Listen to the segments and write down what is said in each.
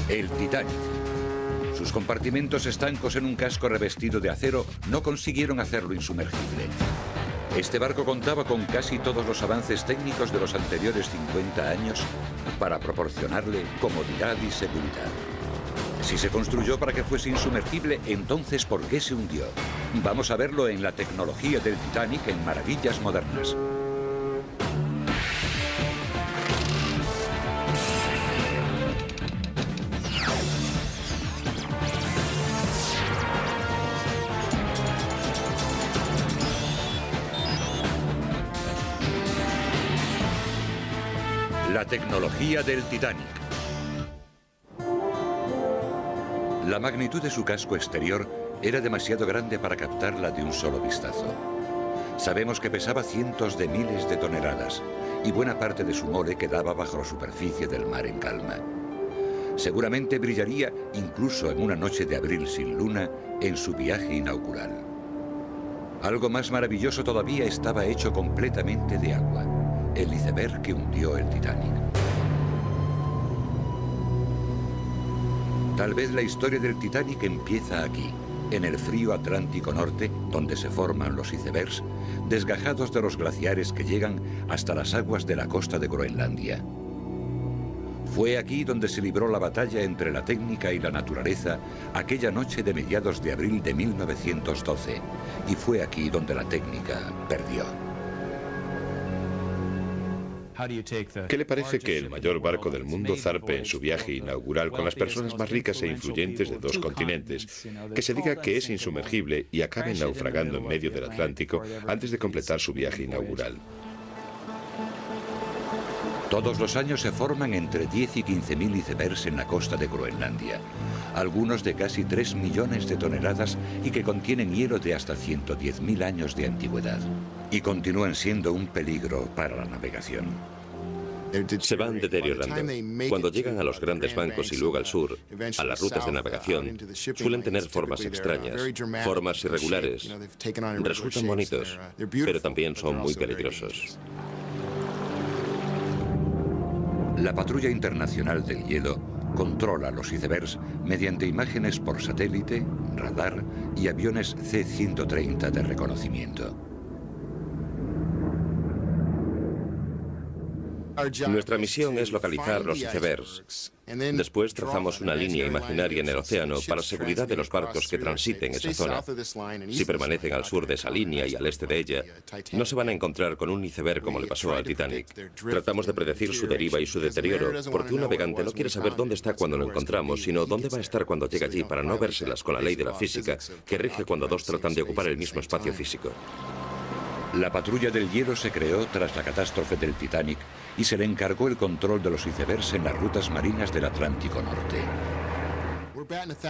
El Titanic. Sus compartimentos estancos en un casco revestido de acero no consiguieron hacerlo insumergible. Este barco contaba con casi todos los avances técnicos de los anteriores 50 años para proporcionarle comodidad y seguridad. Si se construyó para que fuese insumergible, entonces ¿por qué se hundió? Vamos a verlo en la tecnología del Titanic en Maravillas Modernas. La tecnología del Titanic. La magnitud de su casco exterior era demasiado grande para captarla de un solo vistazo. Sabemos que pesaba cientos de miles de toneladas y buena parte de su mole quedaba bajo la superficie del mar en calma. Seguramente brillaría incluso en una noche de abril sin luna en su viaje inaugural. Algo más maravilloso todavía, estaba hecho completamente de agua. El iceberg que hundió el Titanic. Tal vez la historia del Titanic empieza aquí, en el frío Atlántico Norte, donde se forman los icebergs, desgajados de los glaciares que llegan hasta las aguas de la costa de Groenlandia. Fue aquí donde se libró la batalla entre la técnica y la naturaleza aquella noche de mediados de abril de 1912, y fue aquí donde la técnica perdió. ¿Qué le parece que el mayor barco del mundo zarpe en su viaje inaugural con las personas más ricas e influyentes de dos continentes, que se diga que es insumergible y acabe naufragando en medio del Atlántico antes de completar su viaje inaugural? Todos los años se forman entre 10 y 15.000 icebergs en la costa de Groenlandia, algunos de casi 3 millones de toneladas y que contienen hielo de hasta 110.000 años de antigüedad. Y continúan siendo un peligro para la navegación. Se van deteriorando. Cuando llegan a los grandes bancos y luego al sur, a las rutas de navegación, suelen tener formas extrañas, formas irregulares. Resultan bonitos, pero también son muy peligrosos. La Patrulla Internacional del Hielo controla los icebergs mediante imágenes por satélite, radar y aviones C-130 de reconocimiento. Nuestra misión es localizar los icebergs. Después trazamos una línea imaginaria en el océano para la seguridad de los barcos que transiten esa zona. Si permanecen al sur de esa línea y al este de ella, no se van a encontrar con un iceberg como le pasó al Titanic. Tratamos de predecir su deriva y su deterioro, porque un navegante no quiere saber dónde está cuando lo encontramos, sino dónde va a estar cuando llegue allí, para no vérselas con la ley de la física, que rige cuando dos tratan de ocupar el mismo espacio físico. La Patrulla del Hielo se creó tras la catástrofe del Titanic y se le encargó el control de los icebergs en las rutas marinas del Atlántico Norte.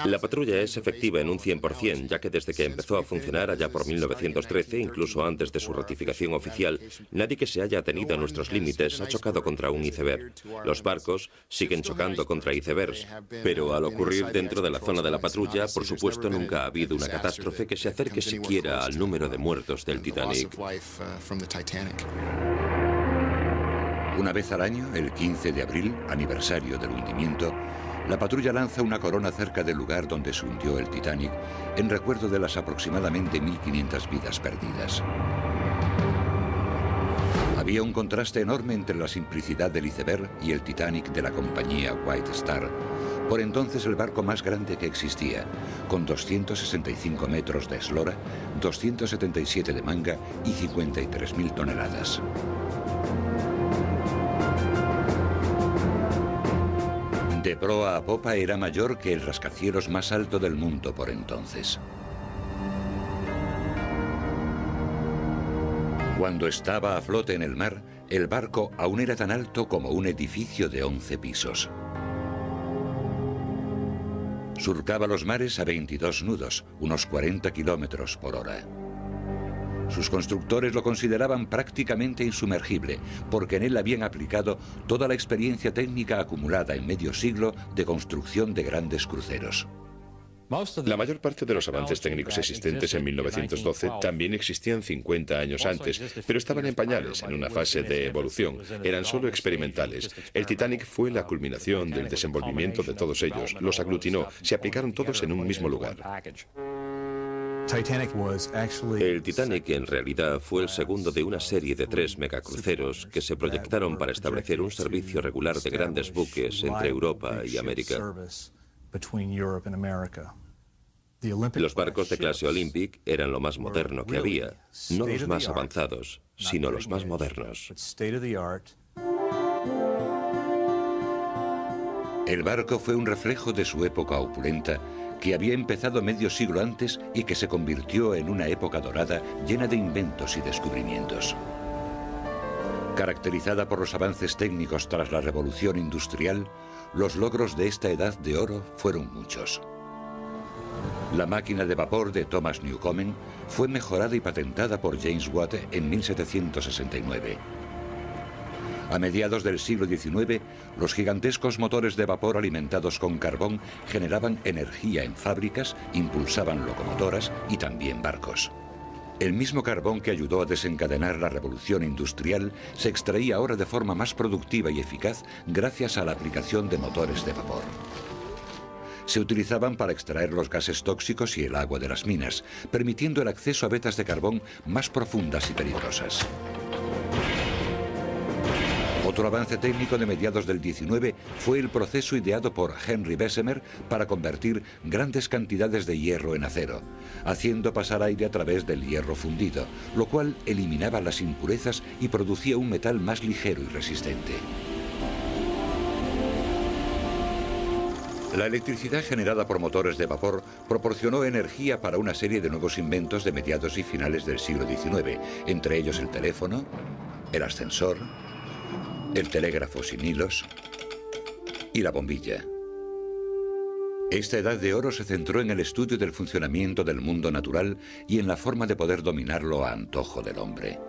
La patrulla es efectiva en un 100%, ya que desde que empezó a funcionar allá por 1913, incluso antes de su ratificación oficial, nadie que se haya atenido a nuestros límites ha chocado contra un iceberg. Los barcos siguen chocando contra icebergs, pero al ocurrir dentro de la zona de la patrulla, por supuesto, nunca ha habido una catástrofe que se acerque siquiera al número de muertos del Titanic. Una vez al año, el 15 de abril, aniversario del hundimiento, la patrulla lanza una corona cerca del lugar donde se hundió el Titanic, en recuerdo de las aproximadamente 1.500 vidas perdidas. Había un contraste enorme entre la simplicidad del iceberg y el Titanic de la compañía White Star, por entonces el barco más grande que existía, con 265 metros de eslora, 277 de manga y 53.000 toneladas. De proa a popa era mayor que el rascacielos más alto del mundo por entonces. Cuando estaba a flote en el mar, el barco aún era tan alto como un edificio de 11 pisos. Surcaba los mares a 22 nudos, unos 40 kilómetros por hora. Sus constructores lo consideraban prácticamente insumergible, porque en él habían aplicado toda la experiencia técnica acumulada en medio siglo de construcción de grandes cruceros. La mayor parte de los avances técnicos existentes en 1912 también existían 50 años antes, pero estaban en pañales, en una fase de evolución. Eran solo experimentales. El Titanic fue la culminación del desenvolvimiento de todos ellos. Los aglutinó, se aplicaron todos en un mismo lugar. El Titanic en realidad fue el segundo de una serie de 3 megacruceros que se proyectaron para establecer un servicio regular de grandes buques entre Europa y América. Los barcos de clase Olympic eran lo más moderno que había, no los más avanzados, sino los más modernos. El barco fue un reflejo de su época opulenta, que había empezado medio siglo antes y que se convirtió en una época dorada llena de inventos y descubrimientos. Caracterizada por los avances técnicos tras la revolución industrial, los logros de esta edad de oro fueron muchos. La máquina de vapor de Thomas Newcomen fue mejorada y patentada por James Watt en 1769. A mediados del siglo XIX, los gigantescos motores de vapor alimentados con carbón generaban energía en fábricas, impulsaban locomotoras y también barcos. El mismo carbón que ayudó a desencadenar la revolución industrial se extraía ahora de forma más productiva y eficaz gracias a la aplicación de motores de vapor. Se utilizaban para extraer los gases tóxicos y el agua de las minas, permitiendo el acceso a vetas de carbón más profundas y peligrosas. Otro avance técnico de mediados del 19 fue el proceso ideado por Henry Bessemer para convertir grandes cantidades de hierro en acero, haciendo pasar aire a través del hierro fundido, lo cual eliminaba las impurezas y producía un metal más ligero y resistente. La electricidad generada por motores de vapor proporcionó energía para una serie de nuevos inventos de mediados y finales del siglo XIX, entre ellos el teléfono, el ascensor, el telégrafo sin hilos y la bombilla. Esta edad de oro se centró en el estudio del funcionamiento del mundo natural y en la forma de poder dominarlo a antojo del hombre.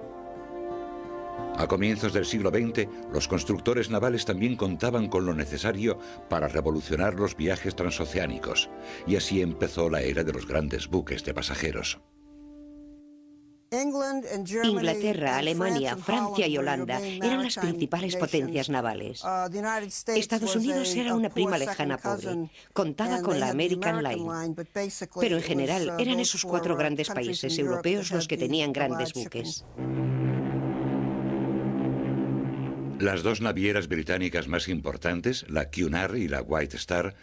A comienzos del siglo XX, los constructores navales también contaban con lo necesario para revolucionar los viajes transoceánicos, y así empezó la era de los grandes buques de pasajeros. Inglaterra, Alemania, Francia y Holanda eran las principales potencias navales. Estados Unidos era una prima lejana pobre, contaba con la American Line, pero en general eran esos 4 grandes países europeos los que tenían grandes buques. Las 2 navieras británicas más importantes, la Cunard y la White Star,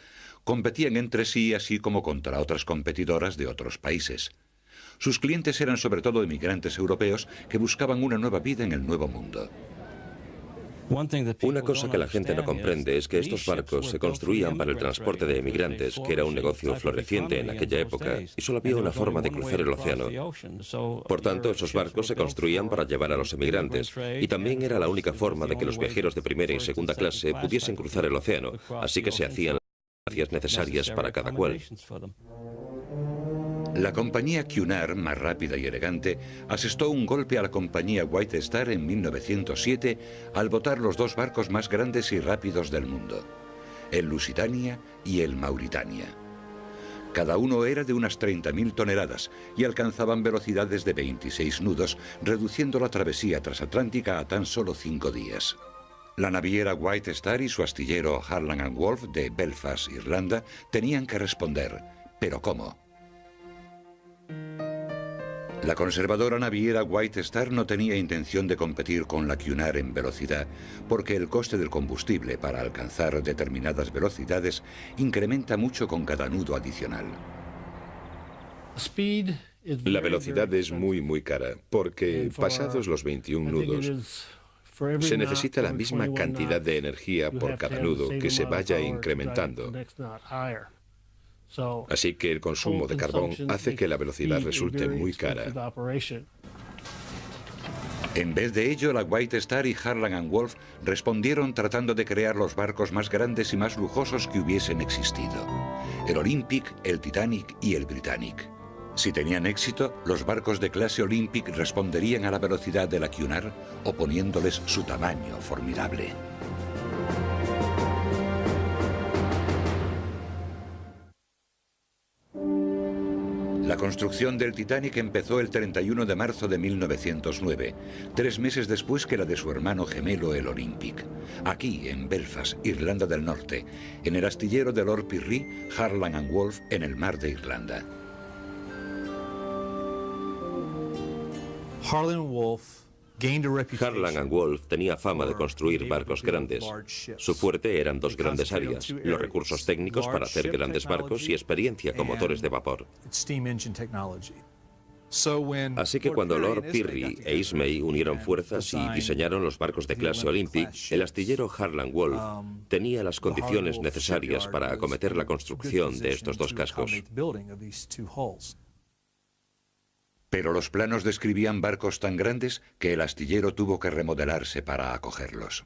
competían entre sí así como contra otras competidoras de otros países. Sus clientes eran sobre todo inmigrantes europeos que buscaban una nueva vida en el Nuevo Mundo. Una cosa que la gente no comprende es que estos barcos se construían para el transporte de emigrantes, que era un negocio floreciente en aquella época, y solo había una forma de cruzar el océano. Por tanto, esos barcos se construían para llevar a los emigrantes, y también era la única forma de que los viajeros de primera y segunda clase pudiesen cruzar el océano, así que se hacían las licencias necesarias para cada cual. La compañía Cunard, más rápida y elegante, asestó un golpe a la compañía White Star en 1907 al botar los 2 barcos más grandes y rápidos del mundo, el Lusitania y el Mauritania. Cada uno era de unas 30.000 toneladas y alcanzaban velocidades de 26 nudos, reduciendo la travesía transatlántica a tan solo 5 días. La naviera White Star y su astillero Harland & Wolff de Belfast, Irlanda, tenían que responder. ¿Pero cómo? La conservadora naviera White Star no tenía intención de competir con la Cunard en velocidad, porque el coste del combustible para alcanzar determinadas velocidades incrementa mucho con cada nudo adicional. La velocidad es muy cara, porque pasados los 21 nudos, se necesita la misma cantidad de energía por cada nudo que se vaya incrementando. Así que el consumo de carbón hace que la velocidad resulte muy cara. En vez de ello, la White Star y Harland & Wolff respondieron tratando de crear los barcos más grandes y más lujosos que hubiesen existido: el Olympic, el Titanic y el Britannic. Si tenían éxito, los barcos de clase Olympic responderían a la velocidad de la Cunard, oponiéndoles su tamaño formidable. La construcción del Titanic empezó el 31 de marzo de 1909, 3 meses después que la de su hermano gemelo, el Olympic. Aquí, en Belfast, Irlanda del Norte, en el astillero de Lord Pirrie, Harland and Wolff, en el mar de Irlanda. Harland and Wolff tenía fama de construir barcos grandes. Su fuerte eran dos grandes áreas: los recursos técnicos para hacer grandes barcos y experiencia con motores de vapor. Así que cuando Lord Pirrie e Ismay unieron fuerzas y diseñaron los barcos de clase Olympic, el astillero Harland Wolff tenía las condiciones necesarias para acometer la construcción de estos dos cascos. Pero los planos describían barcos tan grandes que el astillero tuvo que remodelarse para acogerlos.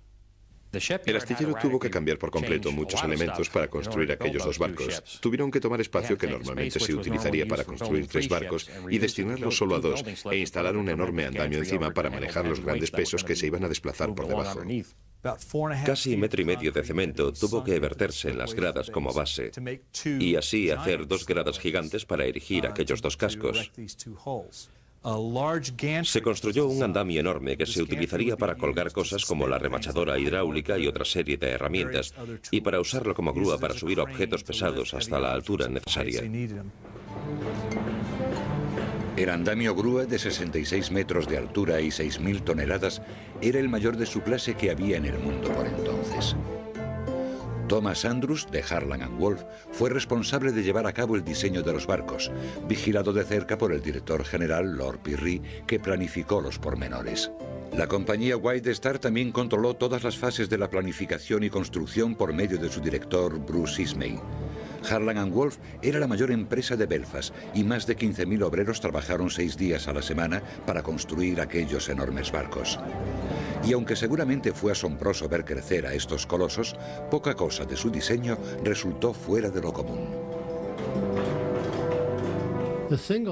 El astillero tuvo que cambiar por completo muchos elementos para construir aquellos dos barcos. Tuvieron que tomar espacio que normalmente se utilizaría para construir 3 barcos y destinarlo solo a 2 e instalar un enorme andamio encima para manejar los grandes pesos que se iban a desplazar por debajo. Casi 1,5 metros de cemento tuvo que verterse en las gradas como base y así hacer 2 gradas gigantes para erigir aquellos dos cascos. Se construyó un andamio enorme que se utilizaría para colgar cosas como la remachadora hidráulica y otra serie de herramientas, y para usarlo como grúa para subir objetos pesados hasta la altura necesaria. El andamio grúa de 66 metros de altura y 6.000 toneladas era el mayor de su clase que había en el mundo por entonces. Thomas Andrews, de Harland and Wolff, fue responsable de llevar a cabo el diseño de los barcos, vigilado de cerca por el director general Lord Pirrie, que planificó los pormenores. La compañía White Star también controló todas las fases de la planificación y construcción por medio de su director Bruce Ismay. Harland and Wolff era la mayor empresa de Belfast y más de 15.000 obreros trabajaron 6 días a la semana para construir aquellos enormes barcos. Y aunque seguramente fue asombroso ver crecer a estos colosos, poca cosa de su diseño resultó fuera de lo común.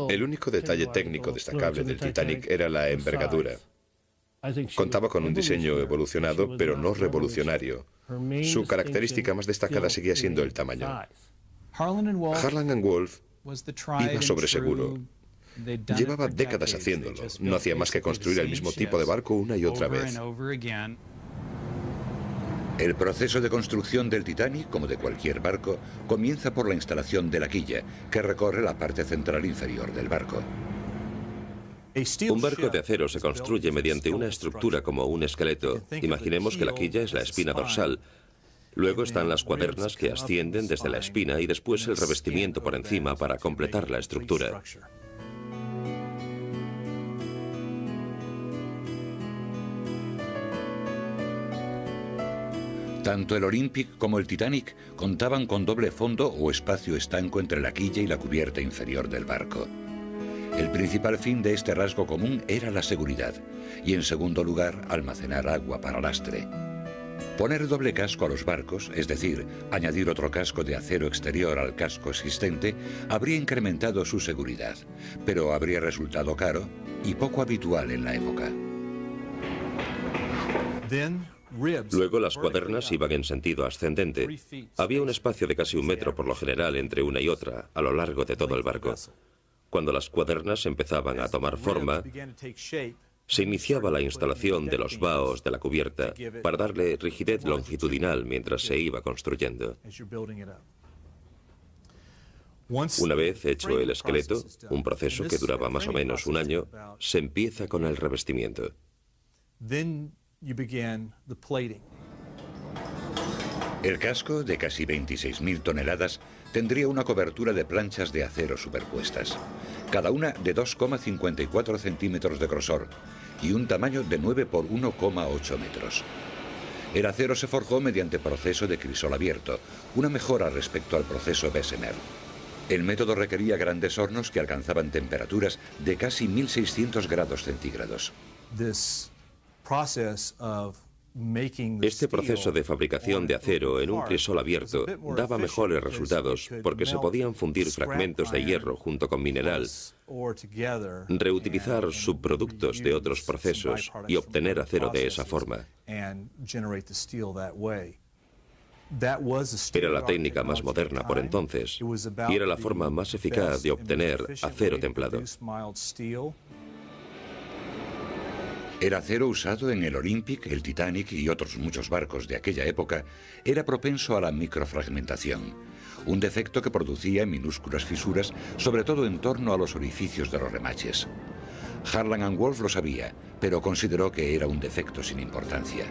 El único detalle técnico destacable del Titanic era la envergadura. Contaba con un diseño evolucionado, pero no revolucionario. Su característica más destacada seguía siendo el tamaño. Harland and Wolff iba sobre seguro. Llevaba décadas haciéndolo. No hacía más que construir el mismo tipo de barco una y otra vez. El proceso de construcción del Titanic, como de cualquier barco, comienza por la instalación de la quilla, que recorre la parte central inferior del barco. Un barco de acero se construye mediante una estructura como un esqueleto. Imaginemos que la quilla es la espina dorsal. Luego están las cuadernas que ascienden desde la espina y después el revestimiento por encima para completar la estructura. Tanto el Olympic como el Titanic contaban con doble fondo o espacio estanco entre la quilla y la cubierta inferior del barco. El principal fin de este rasgo común era la seguridad y, en segundo lugar, almacenar agua para lastre. Poner doble casco a los barcos, es decir, añadir otro casco de acero exterior al casco existente, habría incrementado su seguridad, pero habría resultado caro y poco habitual en la época. Luego las cuadernas iban en sentido ascendente. Había un espacio de casi 1 metro por lo general entre una y otra a lo largo de todo el barco. Cuando las cuadernas empezaban a tomar forma, se iniciaba la instalación de los baos de la cubierta para darle rigidez longitudinal mientras se iba construyendo. Una vez hecho el esqueleto, un proceso que duraba más o menos 1 año, se empieza con el revestimiento. El casco, de casi 26.000 toneladas, tendría una cobertura de planchas de acero superpuestas, cada una de 2,54 centímetros de grosor y un tamaño de 9 por 1,8 metros. El acero se forjó mediante proceso de crisol abierto, una mejora respecto al proceso Bessemer. El método requería grandes hornos que alcanzaban temperaturas de casi 1.600 grados centígrados. Este proceso de fabricación de acero en un crisol abierto daba mejores resultados porque se podían fundir fragmentos de hierro junto con mineral, reutilizar subproductos de otros procesos y obtener acero de esa forma. Era la técnica más moderna por entonces y era la forma más eficaz de obtener acero templado. El acero usado en el Olympic, el Titanic y otros muchos barcos de aquella época era propenso a la microfragmentación, un defecto que producía minúsculas fisuras, sobre todo en torno a los orificios de los remaches. Harland & Wolff lo sabía, pero consideró que era un defecto sin importancia.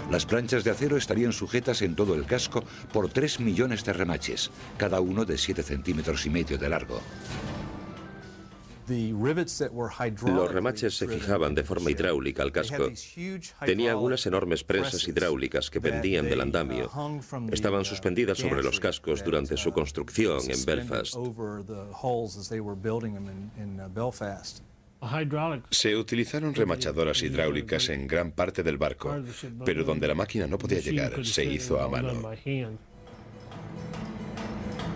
Las planchas de acero estarían sujetas en todo el casco por 3 millones de remaches, cada uno de 7,5 centímetros de largo. Los remaches se fijaban de forma hidráulica al casco. Tenía algunas enormes presas hidráulicas que pendían del andamio. Estaban suspendidas sobre los cascos durante su construcción en Belfast. Se utilizaron remachadoras hidráulicas en gran parte del barco, pero donde la máquina no podía llegar, se hizo a mano.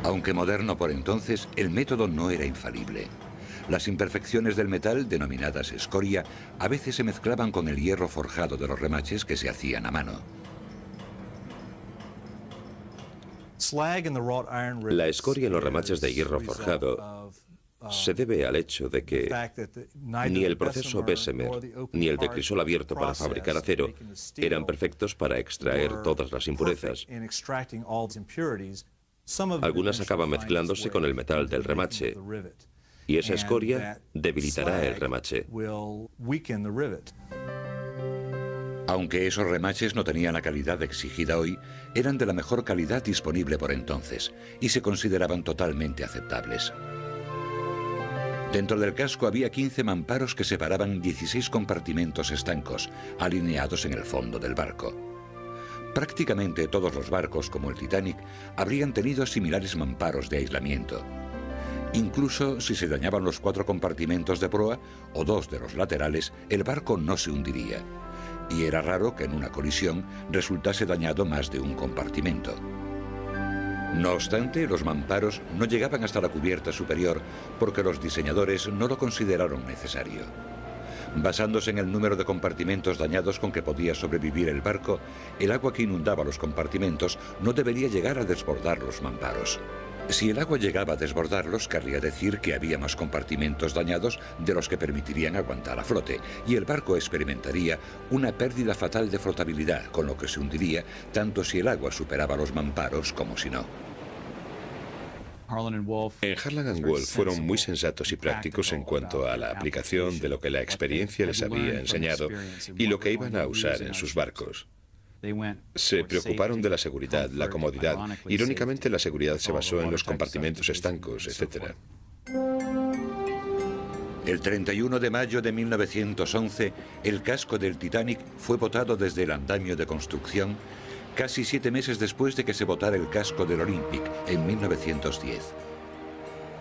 Aunque moderno por entonces, el método no era infalible. Las imperfecciones del metal, denominadas escoria, a veces se mezclaban con el hierro forjado de los remaches que se hacían a mano. La escoria en los remaches de hierro forjado se debe al hecho de que ni el proceso Bessemer ni el de crisol abierto para fabricar acero eran perfectos para extraer todas las impurezas. Algunas acaban mezclándose con el metal del remache y esa escoria debilitará el remache. Aunque esos remaches no tenían la calidad exigida hoy, eran de la mejor calidad disponible por entonces y se consideraban totalmente aceptables. Dentro del casco había 15 mamparos que separaban 16 compartimentos estancos, alineados en el fondo del barco. Prácticamente todos los barcos, como el Titanic, habrían tenido similares mamparos de aislamiento. Incluso si se dañaban los 4 compartimentos de proa o 2 de los laterales, el barco no se hundiría. Y era raro que en una colisión resultase dañado más de un compartimento. No obstante, los mamparos no llegaban hasta la cubierta superior porque los diseñadores no lo consideraron necesario. Basándose en el número de compartimentos dañados con que podía sobrevivir el barco, el agua que inundaba los compartimentos no debería llegar a desbordar los mamparos. Si el agua llegaba a desbordarlos, querría decir que había más compartimentos dañados de los que permitirían aguantar a flote, y el barco experimentaría una pérdida fatal de flotabilidad, con lo que se hundiría tanto si el agua superaba los mamparos como si no. En Harland & Wolff fueron muy sensatos y prácticos en cuanto a la aplicación de lo que la experiencia les había enseñado y lo que iban a usar en sus barcos. Se preocuparon de la seguridad, la comodidad. Irónicamente, la seguridad se basó en los compartimentos estancos, etc. El 31 de mayo de 1911, el casco del Titanic fue botado desde el andamio de construcción, casi 7 meses después de que se botara el casco del Olympic en 1910.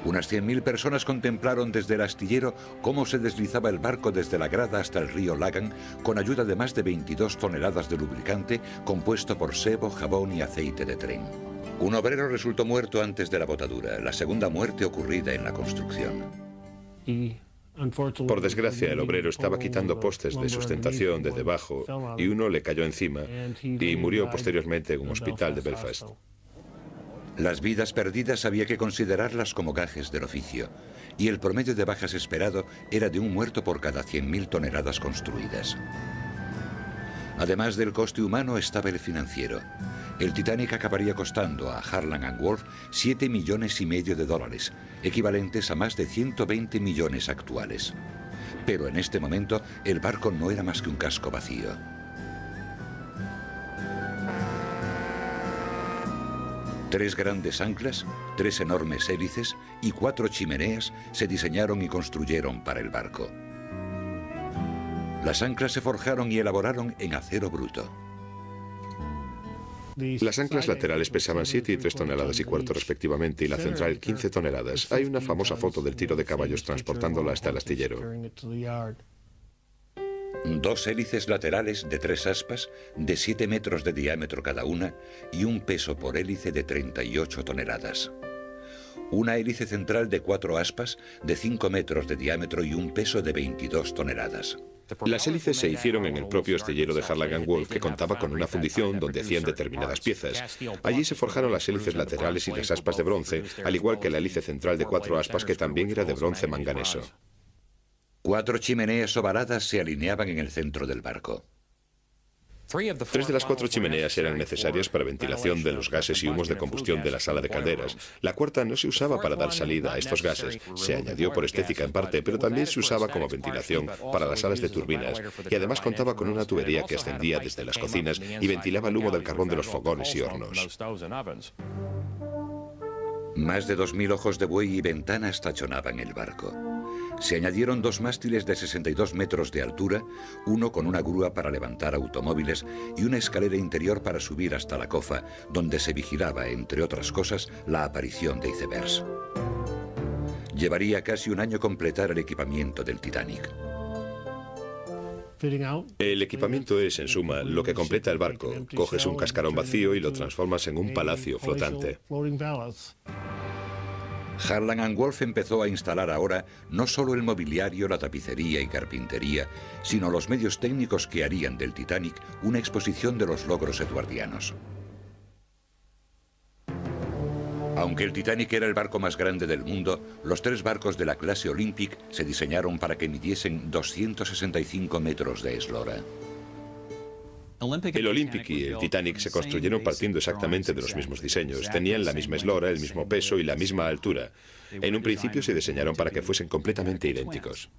Unas 100.000 personas contemplaron desde el astillero cómo se deslizaba el barco desde la grada hasta el río Lagan con ayuda de más de 22 toneladas de lubricante compuesto por sebo, jabón y aceite de tren. Un obrero resultó muerto antes de la botadura, la segunda muerte ocurrida en la construcción. Por desgracia, el obrero estaba quitando postes de sustentación de debajo y uno le cayó encima y murió posteriormente en un hospital de Belfast. Las vidas perdidas había que considerarlas como gajes del oficio, y el promedio de bajas esperado era de un muerto por cada 100.000 toneladas construidas. Además del coste humano estaba el financiero. El Titanic acabaría costando a Harland & Wolff $7,5 millones, equivalentes a más de 120 millones actuales. Pero en este momento el barco no era más que un casco vacío. Tres grandes anclas, 3 enormes hélices y 4 chimeneas se diseñaron y construyeron para el barco. Las anclas se forjaron y elaboraron en acero bruto. Las anclas laterales pesaban 7 y 3 toneladas y cuarto respectivamente y la central 15 toneladas. Hay una famosa foto del tiro de caballos transportándola hasta el astillero. 2 hélices laterales de 3 aspas, de 7 metros de diámetro cada una y un peso por hélice de 38 toneladas. Una hélice central de 4 aspas, de 5 metros de diámetro y un peso de 22 toneladas. Las hélices se hicieron en el propio astillero de Harland & Wolff, que contaba con una fundición donde hacían determinadas piezas. Allí se forjaron las hélices laterales y las aspas de bronce, al igual que la hélice central de 4 aspas, que también era de bronce manganeso. 4 chimeneas ovaladas se alineaban en el centro del barco. 3 de las 4 chimeneas eran necesarias para ventilación de los gases y humos de combustión de la sala de calderas. La cuarta no se usaba para dar salida a estos gases. Se añadió por estética en parte, pero también se usaba como ventilación para las salas de turbinas. Y además contaba con una tubería que ascendía desde las cocinas y ventilaba el humo del carbón de los fogones y hornos. Más de 2000 ojos de buey y ventanas tachonaban el barco. Se añadieron 2 mástiles de 62 metros de altura, uno con una grúa para levantar automóviles y una escalera interior para subir hasta la cofa, donde se vigilaba, entre otras cosas, la aparición de icebergs. Llevaría casi un año completar el equipamiento del Titanic. El equipamiento es, en suma, lo que completa el barco. Coges un cascarón vacío y lo transformas en un palacio flotante. Harland & Wolff empezó a instalar ahora no solo el mobiliario, la tapicería y carpintería, sino los medios técnicos que harían del Titanic una exposición de los logros edwardianos. Aunque el Titanic era el barco más grande del mundo, los 3 barcos de la clase Olympic se diseñaron para que midiesen 265 metros de eslora. El Olympic y el Titanic se construyeron partiendo exactamente de los mismos diseños. Tenían la misma eslora, el mismo peso y la misma altura. En un principio se diseñaron para que fuesen completamente idénticos.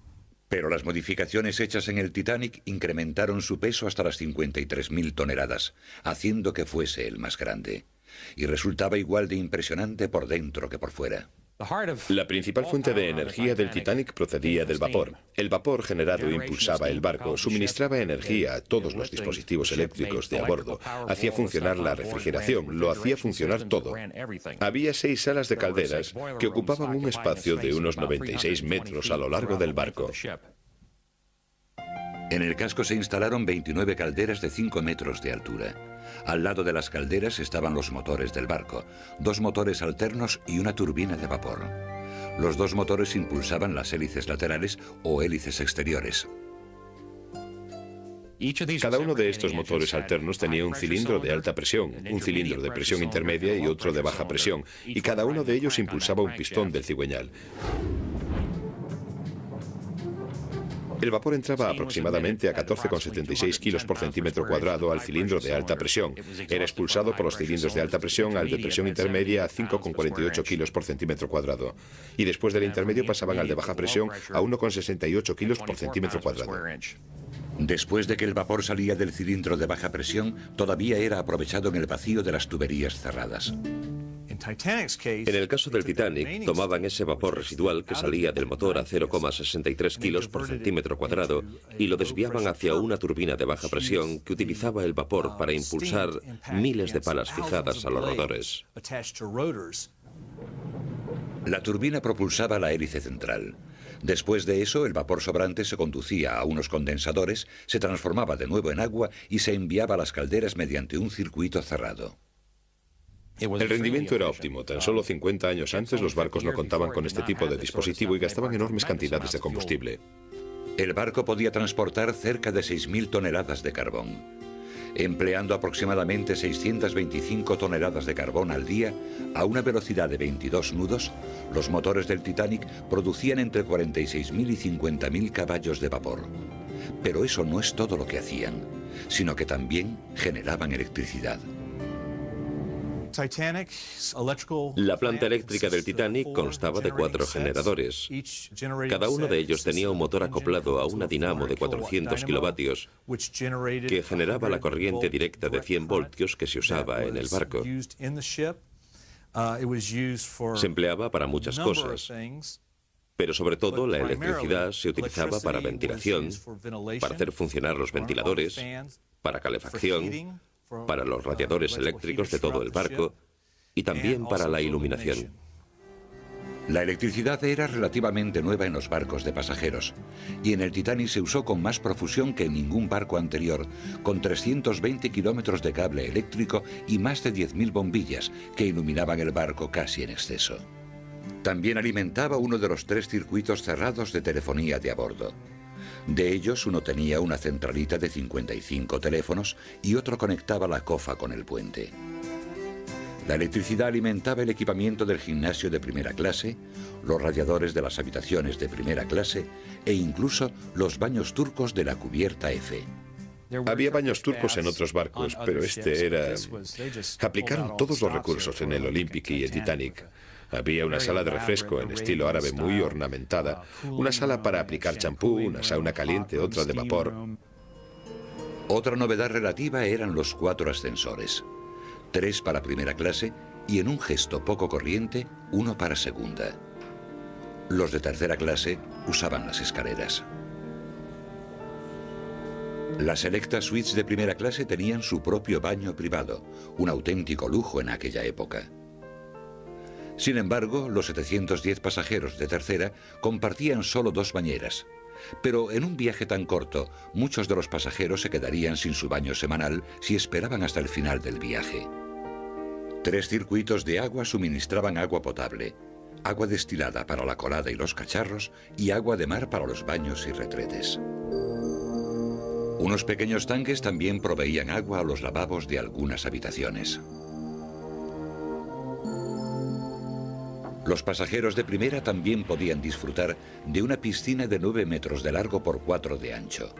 Pero las modificaciones hechas en el Titanic incrementaron su peso hasta las 53.000 toneladas, haciendo que fuese el más grande. Y resultaba igual de impresionante por dentro que por fuera. La principal fuente de energía del Titanic procedía del vapor. El vapor generado impulsaba el barco, suministraba energía a todos los dispositivos eléctricos de a bordo, hacía funcionar la refrigeración, lo hacía funcionar todo. Había 6 salas de calderas que ocupaban un espacio de unos 96 metros a lo largo del barco. En el casco se instalaron 29 calderas de 5 metros de altura. Al lado de las calderas estaban los motores del barco, 2 motores alternos y una turbina de vapor. Los 2 motores impulsaban las hélices laterales o hélices exteriores. Cada uno de estos motores alternos tenía un cilindro de alta presión, un cilindro de presión intermedia y otro de baja presión, y cada uno de ellos impulsaba un pistón del cigüeñal. El vapor entraba aproximadamente a 14,76 kilos por centímetro cuadrado al cilindro de alta presión. Era expulsado por los cilindros de alta presión al de presión intermedia a 5,48 kilos por centímetro cuadrado. Y después del intermedio pasaban al de baja presión a 1,68 kilos por centímetro cuadrado. Después de que el vapor salía del cilindro de baja presión, todavía era aprovechado en el vacío de las tuberías cerradas. En el caso del Titanic, tomaban ese vapor residual que salía del motor a 0,63 kilos por centímetro cuadrado y lo desviaban hacia una turbina de baja presión que utilizaba el vapor para impulsar miles de palas fijadas a los rotores. La turbina propulsaba la hélice central. Después de eso, el vapor sobrante se conducía a unos condensadores, se transformaba de nuevo en agua y se enviaba a las calderas mediante un circuito cerrado. El rendimiento era óptimo. Tan solo 50 años antes los barcos no contaban con este tipo de dispositivo y gastaban enormes cantidades de combustible. El barco podía transportar cerca de 6.000 toneladas de carbón. Empleando aproximadamente 625 toneladas de carbón al día, a una velocidad de 22 nudos, los motores del Titanic producían entre 46.000 y 50.000 caballos de vapor. Pero eso no es todo lo que hacían, sino que también generaban electricidad. La planta eléctrica del Titanic constaba de 4 generadores. Cada uno de ellos tenía un motor acoplado a una dinamo de 400 kilovatios que generaba la corriente directa de 100 voltios que se usaba en el barco. Se empleaba para muchas cosas, pero sobre todo la electricidad se utilizaba para ventilación, para hacer funcionar los ventiladores, para calefacción, para los radiadores eléctricos de todo el barco y también para la iluminación. La electricidad era relativamente nueva en los barcos de pasajeros y en el Titanic se usó con más profusión que en ningún barco anterior, con 320 kilómetros de cable eléctrico y más de 10.000 bombillas que iluminaban el barco casi en exceso. También alimentaba uno de los 3 circuitos cerrados de telefonía de a bordo. De ellos, uno tenía una centralita de 55 teléfonos y otro conectaba la cofa con el puente. La electricidad alimentaba el equipamiento del gimnasio de primera clase, los radiadores de las habitaciones de primera clase e incluso los baños turcos de la cubierta F. Había baños turcos en otros barcos, pero este era... Aplicaron todos los recursos en el Olympic y el Titanic. Había una sala de refresco en estilo árabe muy ornamentada, una sala para aplicar champú, una sauna caliente, otra de vapor. Otra novedad relativa eran los 4 ascensores. 3 para primera clase y, en un gesto poco corriente, 1 para segunda. Los de tercera clase usaban las escaleras. Las selectas suites de primera clase tenían su propio baño privado, un auténtico lujo en aquella época. Sin embargo, los 710 pasajeros de tercera compartían solo 2 bañeras. Pero en un viaje tan corto, muchos de los pasajeros se quedarían sin su baño semanal si esperaban hasta el final del viaje. 3 circuitos de agua suministraban agua potable, agua destilada para la colada y los cacharros y agua de mar para los baños y retretes. Unos pequeños tanques también proveían agua a los lavabos de algunas habitaciones. Los pasajeros de primera también podían disfrutar de una piscina de 9 metros de largo por 4 de ancho.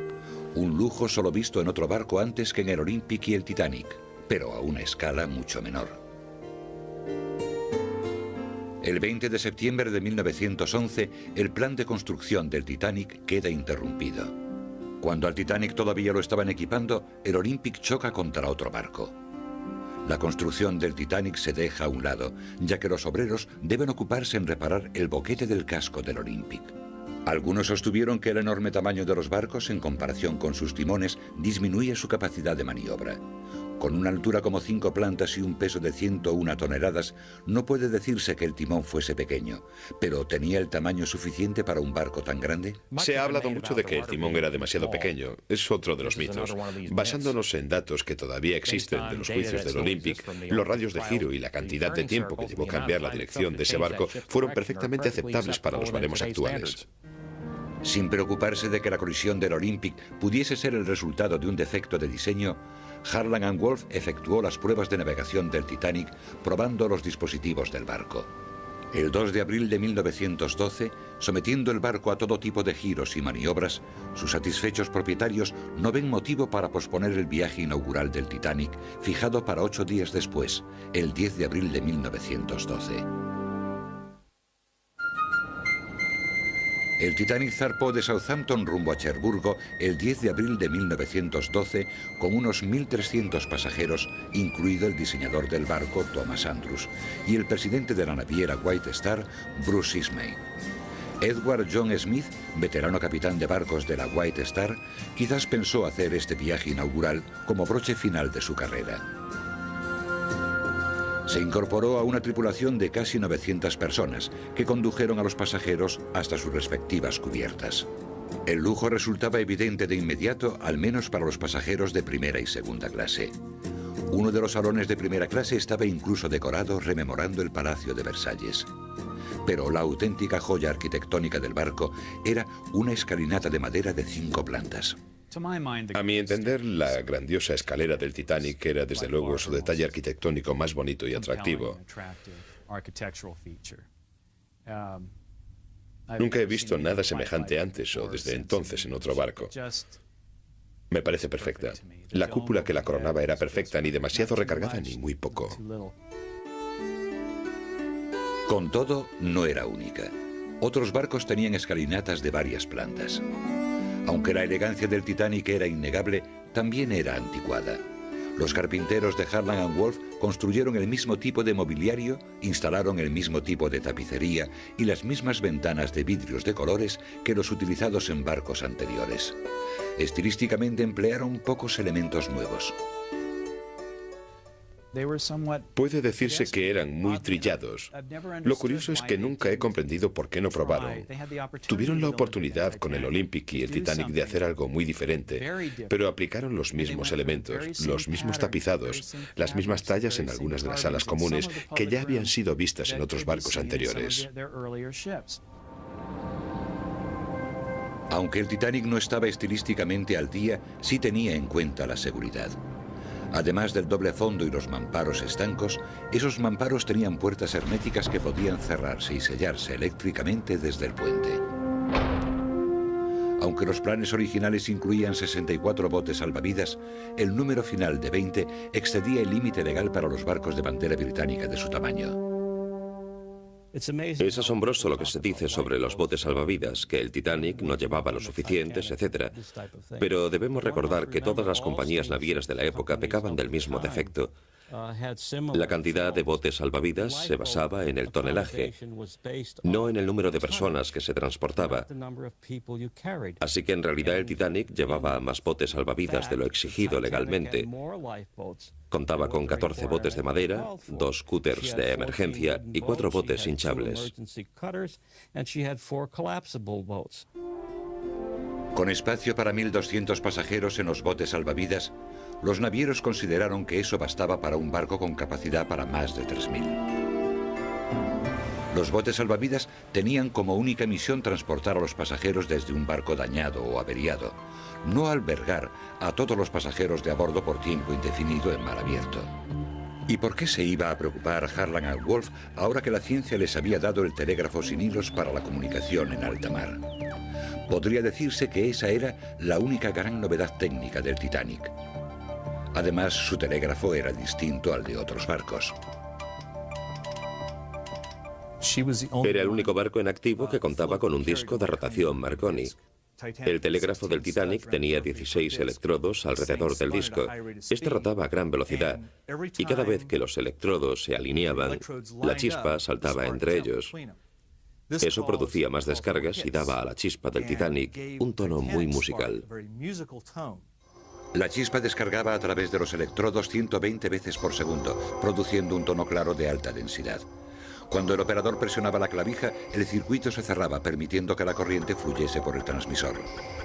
Un lujo solo visto en otro barco antes que en el Olympic y el Titanic, pero a una escala mucho menor. El 20 de septiembre de 1911, el plan de construcción del Titanic queda interrumpido. Cuando al Titanic todavía lo estaban equipando, el Olympic choca contra otro barco. La construcción del Titanic se deja a un lado, ya que los obreros deben ocuparse en reparar el boquete del casco del Olympic. Algunos sostuvieron que el enorme tamaño de los barcos, en comparación con sus timones, disminuye su capacidad de maniobra. Con una altura como 5 plantas y un peso de 101 toneladas, no puede decirse que el timón fuese pequeño, pero ¿tenía el tamaño suficiente para un barco tan grande? Se ha hablado mucho de que el timón era demasiado pequeño. Es otro de los mitos. Basándonos en datos que todavía existen de los juicios del Olympic, los radios de giro y la cantidad de tiempo que llevó cambiar la dirección de ese barco fueron perfectamente aceptables para los baremos actuales. Sin preocuparse de que la colisión del Olympic pudiese ser el resultado de un defecto de diseño, Harland & Wolff efectuó las pruebas de navegación del Titanic probando los dispositivos del barco. El 2 de abril de 1912, sometiendo el barco a todo tipo de giros y maniobras, sus satisfechos propietarios no ven motivo para posponer el viaje inaugural del Titanic, fijado para 8 días después, el 10 de abril de 1912. El Titanic zarpó de Southampton rumbo a Cherburgo el 10 de abril de 1912 con unos 1.300 pasajeros, incluido el diseñador del barco, Thomas Andrews, y el presidente de la naviera White Star, Bruce Ismay. Edward John Smith, veterano capitán de barcos de la White Star, quizás pensó hacer este viaje inaugural como broche final de su carrera. Se incorporó a una tripulación de casi 900 personas que condujeron a los pasajeros hasta sus respectivas cubiertas. El lujo resultaba evidente de inmediato, al menos para los pasajeros de primera y segunda clase. Uno de los salones de primera clase estaba incluso decorado rememorando el Palacio de Versalles. Pero la auténtica joya arquitectónica del barco era una escalinata de madera de 5 plantas. A mi entender, la grandiosa escalera del Titanic era desde luego su detalle arquitectónico más bonito y atractivo. Nunca he visto nada semejante antes o desde entonces en otro barco. Me parece perfecta. La cúpula que la coronaba era perfecta, ni demasiado recargada ni muy poco. Con todo, no era única. Otros barcos tenían escalinatas de varias plantas. Aunque la elegancia del Titanic era innegable, también era anticuada. Los carpinteros de Harland & Wolff construyeron el mismo tipo de mobiliario, instalaron el mismo tipo de tapicería y las mismas ventanas de vidrios de colores que los utilizados en barcos anteriores. Estilísticamente emplearon pocos elementos nuevos. Puede decirse que eran muy trillados. Lo curioso es que nunca he comprendido por qué no probaron. Tuvieron la oportunidad con el Olympic y el Titanic de hacer algo muy diferente, pero aplicaron los mismos elementos, los mismos tapizados, las mismas tallas en algunas de las salas comunes que ya habían sido vistas en otros barcos anteriores. Aunque el Titanic no estaba estilísticamente al día, sí tenía en cuenta la seguridad. Además del doble fondo y los mamparos estancos, esos mamparos tenían puertas herméticas que podían cerrarse y sellarse eléctricamente desde el puente. Aunque los planes originales incluían 64 botes salvavidas, el número final de 20 excedía el límite legal para los barcos de bandera británica de su tamaño. Es asombroso lo que se dice sobre los botes salvavidas, que el Titanic no llevaba los suficientes, etc. Pero debemos recordar que todas las compañías navieras de la época pecaban del mismo defecto. La cantidad de botes salvavidas se basaba en el tonelaje, no en el número de personas que se transportaba. Así que en realidad el Titanic llevaba más botes salvavidas de lo exigido legalmente. Contaba con 14 botes de madera, 2 cúters de emergencia y 4 botes hinchables. Con espacio para 1.200 pasajeros en los botes salvavidas, los navieros consideraron que eso bastaba para un barco con capacidad para más de 3.000. Los botes salvavidas tenían como única misión transportar a los pasajeros desde un barco dañado o averiado, no albergar a todos los pasajeros de a bordo por tiempo indefinido en mar abierto. ¿Y por qué se iba a preocupar Harland and Wolff ahora que la ciencia les había dado el telégrafo sin hilos para la comunicación en alta mar? Podría decirse que esa era la única gran novedad técnica del Titanic. Además, su telégrafo era distinto al de otros barcos. Era el único barco en activo que contaba con un disco de rotación Marconi. El telégrafo del Titanic tenía 16 electrodos alrededor del disco. Este rotaba a gran velocidad y cada vez que los electrodos se alineaban, la chispa saltaba entre ellos. Eso producía más descargas y daba a la chispa del Titanic un tono muy musical. La chispa descargaba a través de los electrodos 120 veces por segundo, produciendo un tono claro de alta densidad. Cuando el operador presionaba la clavija, el circuito se cerraba, permitiendo que la corriente fluyese por el transmisor.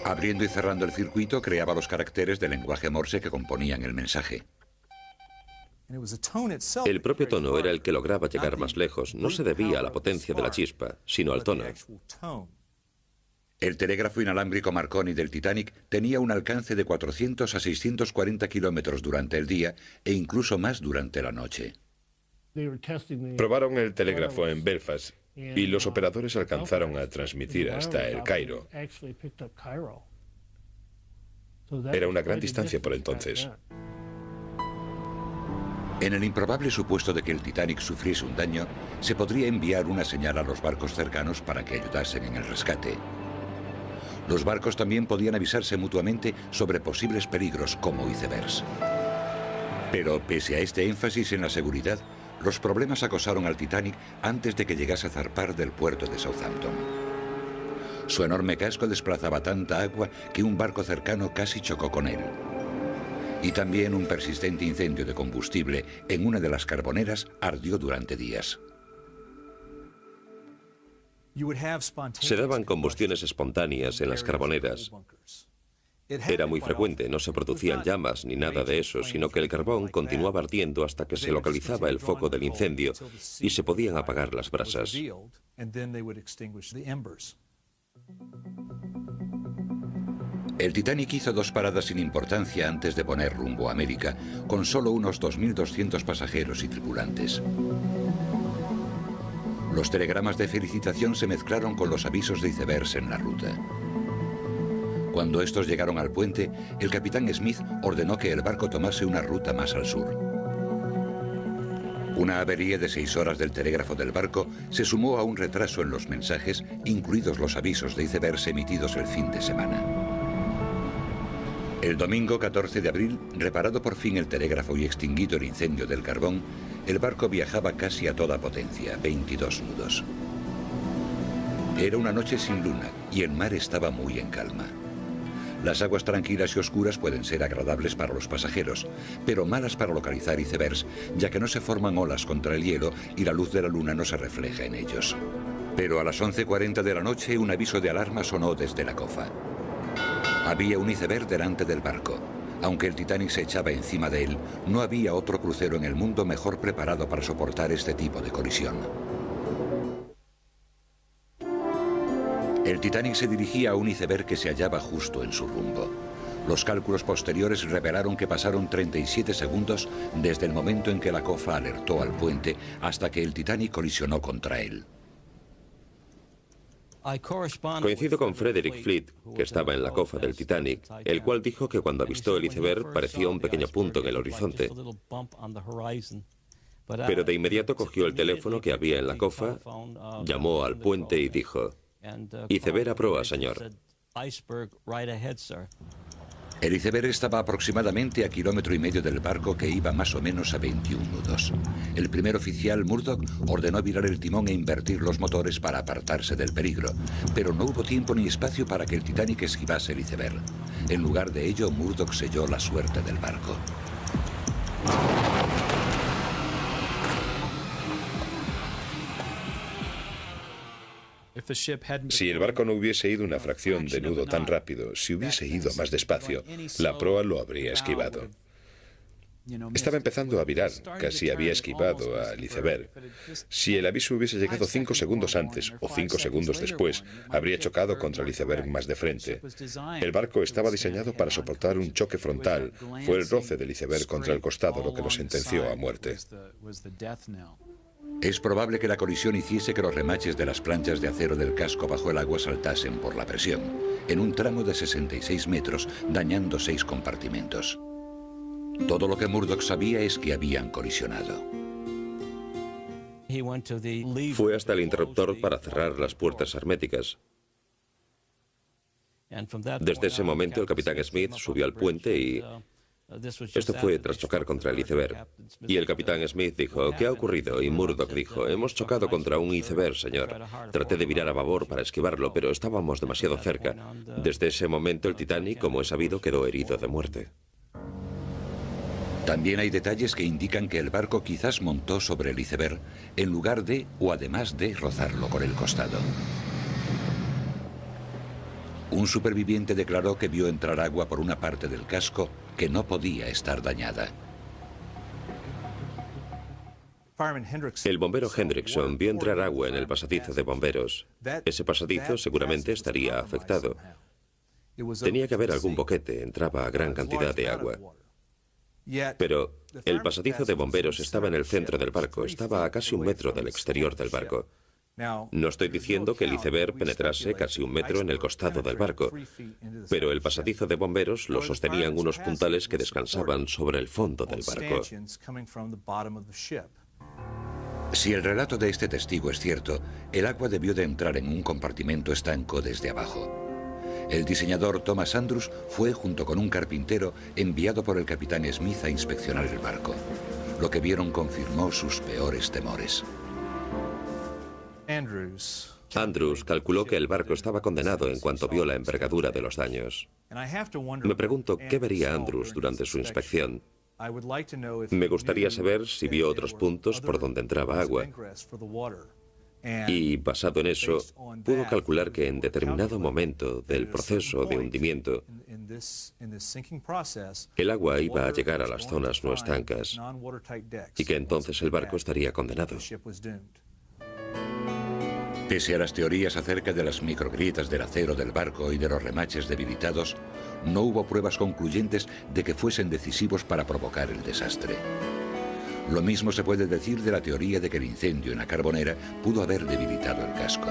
Abriendo y cerrando el circuito, creaba los caracteres del lenguaje Morse que componían el mensaje. El propio tono era el que lograba llegar más lejos. No se debía a la potencia de la chispa, sino al tono. El telégrafo inalámbrico Marconi del Titanic tenía un alcance de 400 a 640 kilómetros durante el día e incluso más durante la noche. Probaron el telégrafo en Belfast y los operadores alcanzaron a transmitir hasta El Cairo. Era una gran distancia por entonces. En el improbable supuesto de que el Titanic sufriese un daño, se podría enviar una señal a los barcos cercanos para que ayudasen en el rescate. Los barcos también podían avisarse mutuamente sobre posibles peligros, como icebergs. Pero pese a este énfasis en la seguridad, los problemas acosaron al Titanic antes de que llegase a zarpar del puerto de Southampton. Su enorme casco desplazaba tanta agua que un barco cercano casi chocó con él. Y también un persistente incendio de combustible en una de las carboneras ardió durante días. Se daban combustiones espontáneas en las carboneras. Era muy frecuente, no se producían llamas ni nada de eso, sino que el carbón continuaba ardiendo hasta que se localizaba el foco del incendio y se podían apagar las brasas. El Titanic hizo 2 paradas sin importancia antes de poner rumbo a América, con solo unos 2.200 pasajeros y tripulantes. Los telegramas de felicitación se mezclaron con los avisos de icebergs en la ruta. Cuando estos llegaron al puente, el capitán Smith ordenó que el barco tomase una ruta más al sur. Una avería de 6 horas del telégrafo del barco se sumó a un retraso en los mensajes, incluidos los avisos de icebergs emitidos el fin de semana. El domingo 14 de abril, reparado por fin el telégrafo y extinguido el incendio del carbón, el barco viajaba casi a toda potencia, 22 nudos. Era una noche sin luna y el mar estaba muy en calma. Las aguas tranquilas y oscuras pueden ser agradables para los pasajeros, pero malas para localizar icebergs, ya que no se forman olas contra el hielo y la luz de la luna no se refleja en ellos. Pero a las 11:40 de la noche un aviso de alarma sonó desde la cofa. Había un iceberg delante del barco. Aunque el Titanic se echaba encima de él, no había otro crucero en el mundo mejor preparado para soportar este tipo de colisión. El Titanic se dirigía a un iceberg que se hallaba justo en su rumbo. Los cálculos posteriores revelaron que pasaron 37 segundos desde el momento en que la cofa alertó al puente hasta que el Titanic colisionó contra él. Coincido con Frederick Fleet, que estaba en la cofa del Titanic, el cual dijo que cuando avistó el iceberg parecía un pequeño punto en el horizonte. Pero de inmediato cogió el teléfono que había en la cofa, llamó al puente y dijo: "Iceberg a proa, señor". El iceberg estaba aproximadamente a 1,5 kilómetros del barco, que iba más o menos a 21 nudos. El primer oficial, Murdoch, ordenó virar el timón e invertir los motores para apartarse del peligro, pero no hubo tiempo ni espacio para que el Titanic esquivase el iceberg. En lugar de ello, Murdoch selló la suerte del barco. Si el barco no hubiese ido una fracción de nudo tan rápido, si hubiese ido más despacio, la proa lo habría esquivado. Estaba empezando a virar, casi había esquivado al iceberg. Si el aviso hubiese llegado 5 segundos antes o 5 segundos después, habría chocado contra el iceberg más de frente. El barco estaba diseñado para soportar un choque frontal. Fue el roce del iceberg contra el costado lo que lo sentenció a muerte. Es probable que la colisión hiciese que los remaches de las planchas de acero del casco bajo el agua saltasen por la presión, en un tramo de 66 metros, dañando 6 compartimentos. Todo lo que Murdoch sabía es que habían colisionado. Fue hasta el interruptor para cerrar las puertas herméticas. Desde ese momento el capitán Smith subió al puente y... Esto fue tras chocar contra el iceberg. Y el capitán Smith dijo: "¿Qué ha ocurrido?" Y Murdoch dijo: "Hemos chocado contra un iceberg, señor. Traté de virar a babor para esquivarlo, pero estábamos demasiado cerca". Desde ese momento el Titanic, como es sabido, quedó herido de muerte. También hay detalles que indican que el barco quizás montó sobre el iceberg en lugar de, o además de, rozarlo con el costado. Un superviviente declaró que vio entrar agua por una parte del casco que no podía estar dañada. El bombero Hendrickson vio entrar agua en el pasadizo de bomberos. Ese pasadizo seguramente estaría afectado. Tenía que haber algún boquete, entraba a gran cantidad de agua. Pero el pasadizo de bomberos estaba en el centro del barco, estaba a casi 1 metro del exterior del barco. No estoy diciendo que el iceberg penetrase casi 1 metro en el costado del barco, pero el pasadizo de bomberos lo sostenían unos puntales que descansaban sobre el fondo del barco. Si el relato de este testigo es cierto, el agua debió de entrar en un compartimento estanco desde abajo. El diseñador Thomas Andrews fue, junto con un carpintero, enviado por el capitán Smith a inspeccionar el barco. Lo que vieron confirmó sus peores temores. Andrews calculó que el barco estaba condenado en cuanto vio la envergadura de los daños. Me pregunto qué vería Andrews durante su inspección. Me gustaría saber si vio otros puntos por donde entraba agua. Y, basado en eso, pudo calcular que en determinado momento del proceso de hundimiento, el agua iba a llegar a las zonas no estancas y que entonces el barco estaría condenado. Pese a las teorías acerca de las microgrietas del acero del barco y de los remaches debilitados, no hubo pruebas concluyentes de que fuesen decisivos para provocar el desastre. Lo mismo se puede decir de la teoría de que el incendio en la Carbonera pudo haber debilitado el casco.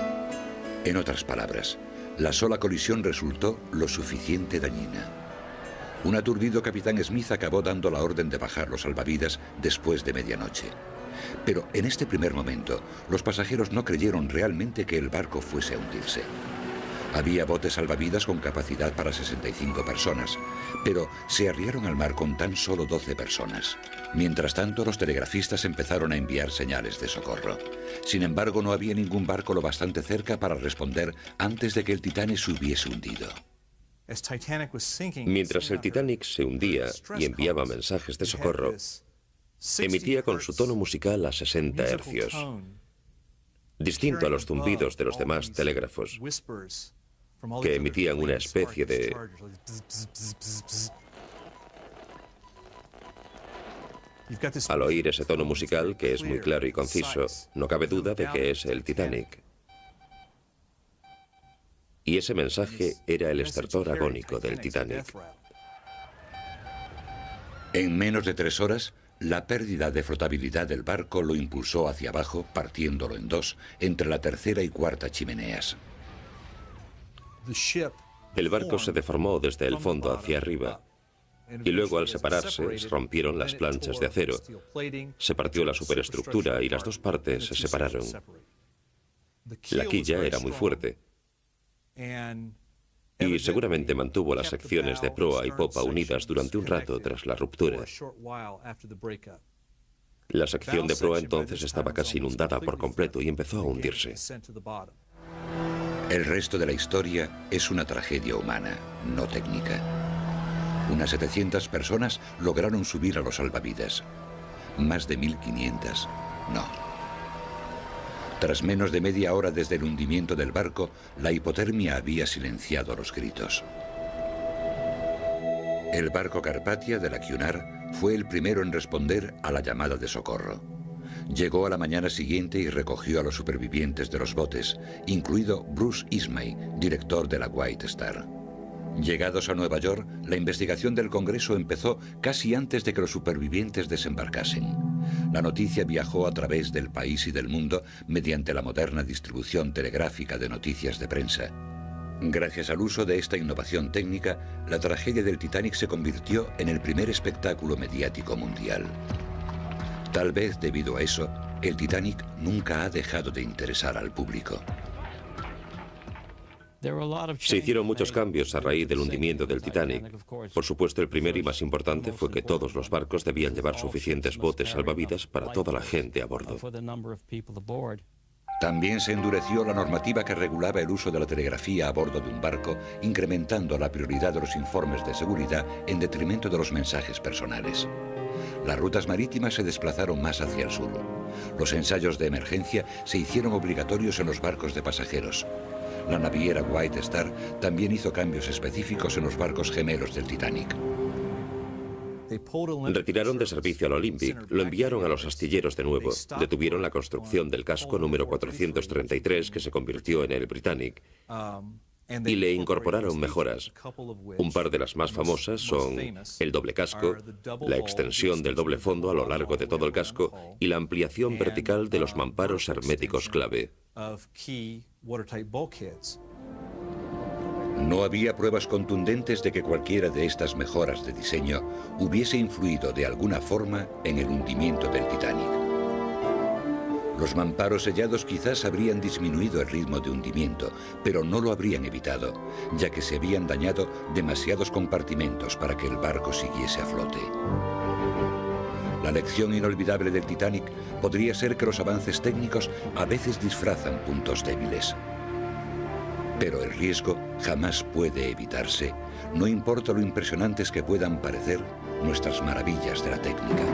En otras palabras, la sola colisión resultó lo suficiente dañina. Un aturdido capitán Smith acabó dando la orden de bajar los salvavidas después de medianoche. Pero en este primer momento, los pasajeros no creyeron realmente que el barco fuese a hundirse. Había botes salvavidas con capacidad para 65 personas, pero se arriaron al mar con tan solo 12 personas. Mientras tanto, los telegrafistas empezaron a enviar señales de socorro. Sin embargo, no había ningún barco lo bastante cerca para responder antes de que el Titanic se hubiese hundido. Mientras el Titanic se hundía y enviaba mensajes de socorro, emitía con su tono musical a 60 hercios, distinto a los zumbidos de los demás telégrafos, que emitían una especie de... Al oír ese tono musical, que es muy claro y conciso, no cabe duda de que es el Titanic. Y ese mensaje era el estertor agónico del Titanic. En menos de 3 horas, la pérdida de flotabilidad del barco lo impulsó hacia abajo, partiéndolo en 2, entre la tercera y cuarta chimeneas. El barco se deformó desde el fondo hacia arriba, y luego al separarse se rompieron las planchas de acero, se partió la superestructura y las dos partes se separaron. La quilla era muy fuerte y seguramente mantuvo las secciones de proa y popa unidas durante un rato tras la ruptura. La sección de proa entonces estaba casi inundada por completo y empezó a hundirse. El resto de la historia es una tragedia humana, no técnica. Unas 700 personas lograron subir a los salvavidas. Más de 1.500, no. Tras menos de media hora desde el hundimiento del barco, la hipotermia había silenciado los gritos. El barco Carpathia de la Cunard fue el primero en responder a la llamada de socorro. Llegó a la mañana siguiente y recogió a los supervivientes de los botes, incluido Bruce Ismay, director de la White Star. Llegados a Nueva York, la investigación del Congreso empezó casi antes de que los supervivientes desembarcasen. La noticia viajó a través del país y del mundo mediante la moderna distribución telegráfica de noticias de prensa. Gracias al uso de esta innovación técnica, la tragedia del Titanic se convirtió en el primer espectáculo mediático mundial. Tal vez debido a eso, el Titanic nunca ha dejado de interesar al público. Se hicieron muchos cambios a raíz del hundimiento del Titanic. Por supuesto, el primero y más importante fue que todos los barcos debían llevar suficientes botes salvavidas para toda la gente a bordo. También se endureció la normativa que regulaba el uso de la telegrafía a bordo de un barco, incrementando la prioridad de los informes de seguridad en detrimento de los mensajes personales. Las rutas marítimas se desplazaron más hacia el sur. Los ensayos de emergencia se hicieron obligatorios en los barcos de pasajeros. La naviera White Star también hizo cambios específicos en los barcos gemelos del Titanic. Retiraron de servicio al Olympic, lo enviaron a los astilleros de nuevo, detuvieron la construcción del casco número 433 que se convirtió en el Britannic y le incorporaron mejoras. Un par de las más famosas son el doble casco, la extensión del doble fondo a lo largo de todo el casco y la ampliación vertical de los mamparos herméticos clave. No había pruebas contundentes de que cualquiera de estas mejoras de diseño hubiese influido de alguna forma en el hundimiento del Titanic. Los mamparos sellados quizás habrían disminuido el ritmo de hundimiento, pero no lo habrían evitado, ya que se habían dañado demasiados compartimentos para que el barco siguiese a flote. La lección inolvidable del Titanic podría ser que los avances técnicos a veces disfrazan puntos débiles. Pero el riesgo jamás puede evitarse, no importa lo impresionantes que puedan parecer nuestras maravillas de la técnica.